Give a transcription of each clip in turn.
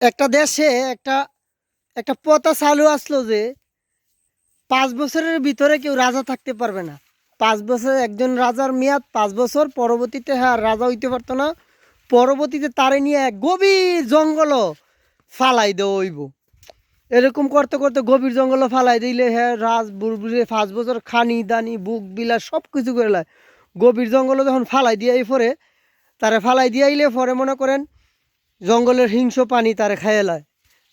একটা দেশে একটা একটা প্রথা চালু আসলো যে 5 বছরের ভিতরে কেউ রাজা থাকতে পারবে না। 5 বছর একজন রাজার মেয়াদ 5 বছর, পরবর্তীতে হ্যাঁ রাজা হইতে পারতো না। পরবর্তীতে তারে নিয়ে এক গভীর জঙ্গল ফালাই দেওয়া হইব। এরকম করতে করতে গভীর জঙ্গল ফালাই দিলে হ্যাঁ রাজ বুড়বুড়ে 5 বছর খানি দানি বুক বিলাস সব কিছু করে লায়। গভীর জঙ্গলে যখন ফালাই দিয়ে পরে তারে ফালাই দিয়ে আইলে পরে মনে করেন জঙ্গলের হিংস্র পানি তারে খাইয়ে লায়।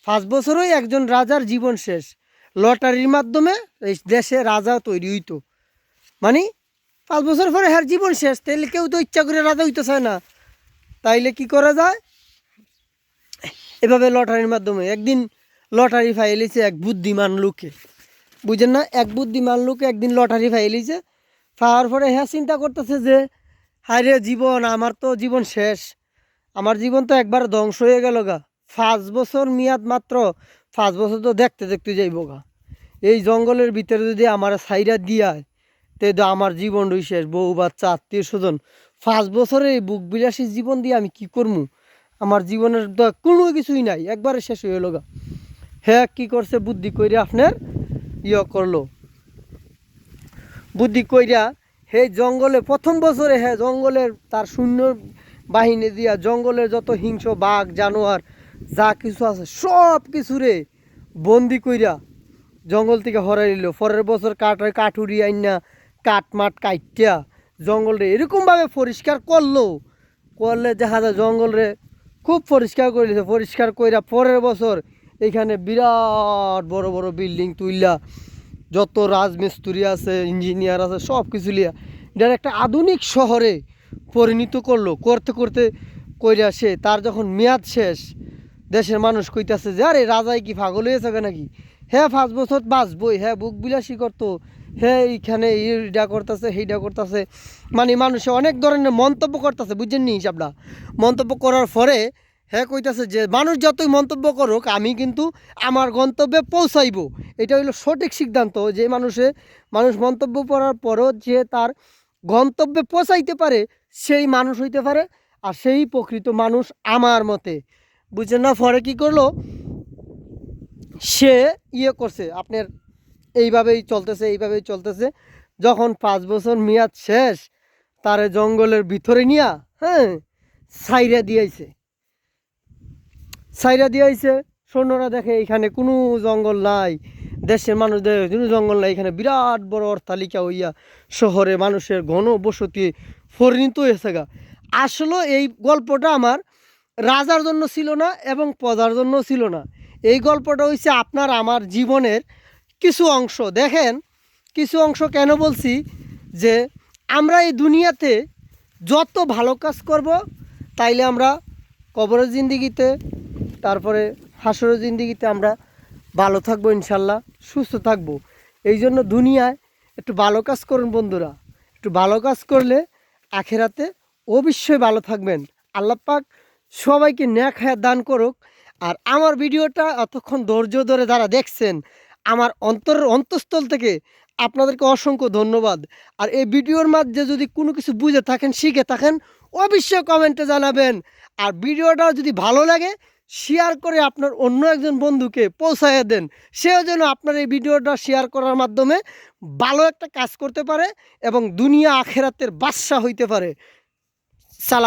5 বছরই একজন রাজার জীবন শেষ। লটারির মাধ্যমে এই দেশে রাজা তৈরি হইতো। মানে 5 বছর পরে হ্যার জীবন শেষ, তাইলে কেউ তো ইচ্ছা করে রাজা হইতে চায় না। তাইলে কি করা যায়? এভাবে লটারির মাধ্যমে একদিন লটারি ফাইলিছে এক বুদ্ধিমান লোকে, বুঝেন না? এক বুদ্ধিমান লোকে একদিন লটারি ফাইলিছে। পাওয়ার পরে হ্যাঁ চিন্তা করতেছে যে হায় রে জীবন, আমার তো জীবন শেষ, আমার জীবন তো একবার ধ্বংস হয়ে গেল গা। 5 বছর মেয়াদ মাত্র, 5 বছর তো দেখতে দেখতে যাইব গা। এই জঙ্গলের ভিতরে যদি আমার সাইরা দিয়ায় তে তো আমার জীবন শেষ, বউ বাচ্চা আত্মীয় স্বজন। 5 বছরে এই বুক বিলাসী জীবন দিয়ে আমি কি করবো? আমার জীবনের তো কোনো কিছুই নাই, একবারে শেষ হয়ে গেল গা। হ্যাঁ কি করছে বুদ্ধি কইরা আপনার করলো, বুদ্ধি কইরা হে জঙ্গলে প্রথম বছরে হ্যাঁ জঙ্গলের তার সৈন্য বাহিনী দিয়া জঙ্গলের যত হিংস্র বাঘ জানোয়ার যা কিছু আছে সব কিছুরে বন্দি কইরা জঙ্গল থেকে হরাই নিল। পরের বছর কাঠুরি আইনা কাঠমাট কাইটিয়া জঙ্গলরে এরকমভাবে পরিষ্কার করলে দেখা যায় জঙ্গলরে খুব পরিষ্কার করে দিয়েছে। পরিষ্কার কইরা পরের বছর এখানে বিরাট বড় বড় বিল্ডিং তুইলা যত রাজমিস্ত্রি আছে ইঞ্জিনিয়ার আছে সব কিছু লিয়া এটার একটা আধুনিক শহরে পরিণত করলো। করতে করতে কইরা সে তার যখন মেয়াদ শেষ, দেশের মানুষ কইতাছে যে আরে রাজাই কি পাগল হয়েছে নাকি? হ্যাঁ 5 বছর বাঁচবই, হ্যাঁ বুক বিলাসী করতো, হ্যাঁ এইখানে এইটা করতেছে সেইটা করতেছে। মানে মানুষে অনেক ধরনের মন্তব্য করতেছে, বুঝছেন নি হিসাবটা? মন্তব্য করার পরে হ্যাঁ কইতাছে যে মানুষ যতই মন্তব্য করুক আমি কিন্তু আমার গন্তব্যে পৌঁছাইব। এটা হইলো সঠিক সিদ্ধান্ত যে মানুষ মন্তব্য করার পরও যে তার গন্তব্যে পৌঁছাইতে পারে সেই মানুষ হইতে পারে, আর সেই প্রকৃত মানুষ আমার মতে, বুঝছেন না? পরে কি করলো সে করছে আপনার এইভাবেই চলতেছে। যখন 5 বছর মেয়াদ শেষ তারে জঙ্গলের ভিতরে নিয়া হ্যাঁ সাইরা দিয়েছে। সৈন্যরা দেখে এখানে কোনো জঙ্গল নাই, দেশের মানুষ দেখে কোনো জঙ্গল নাই, এখানে বিরাট বড় অট্টালিকা হইয়া শহরে মানুষের ঘনবসতি পরিণত হয়েছে গা। আসলে এই গল্পটা আমার রাজার জন্য ছিল না এবং প্রজার জন্য ছিল না। এই গল্পটা হচ্ছে আপনার আমার জীবনের কিছু অংশ। দেখেন কিছু অংশ কেন বলছি, যে আমরা এই দুনিয়াতে যত ভালো কাজ করব তাইলে আমরা কবরের জিন্দিগিতে তারপরে হাসরের জিন্দিগিতে আমরা ভালো থাকবো ইনশাল্লাহ, সুস্থ থাকবো। এই জন্য দুনিয়ায় একটু ভালো কাজ করুন বন্ধুরা, একটু ভালো কাজ করলে আখেরাতে অবশ্যই ভালো থাকবেন। আল্লাহ পাক সবাইকে নেক হায়াত দান করুক। আর আমার ভিডিওটা এতক্ষণ ধৈর্য ধরে যারা দেখছেন, আমার অন্তঃস্থল থেকে আপনাদেরকে অসংখ্য ধন্যবাদ। আর এই ভিডিওর মাঝে যদি কোনো কিছু বুঝে থাকেন শিখে থাকেন অবশ্যই কমেন্টে জানাবেন। আর ভিডিওটা যদি ভালো লাগে শেয়ার করে আপনার অন্য একজন বন্ধুকে পৌঁছাইয়া দেন, সেও যেন আপনার এই ভিডিওটা শেয়ার করার মাধ্যমে ভালো একটা কাজ করতে পারে এবং দুনিয়া আখেরাতের বাদশা হইতে পারে। সালাম।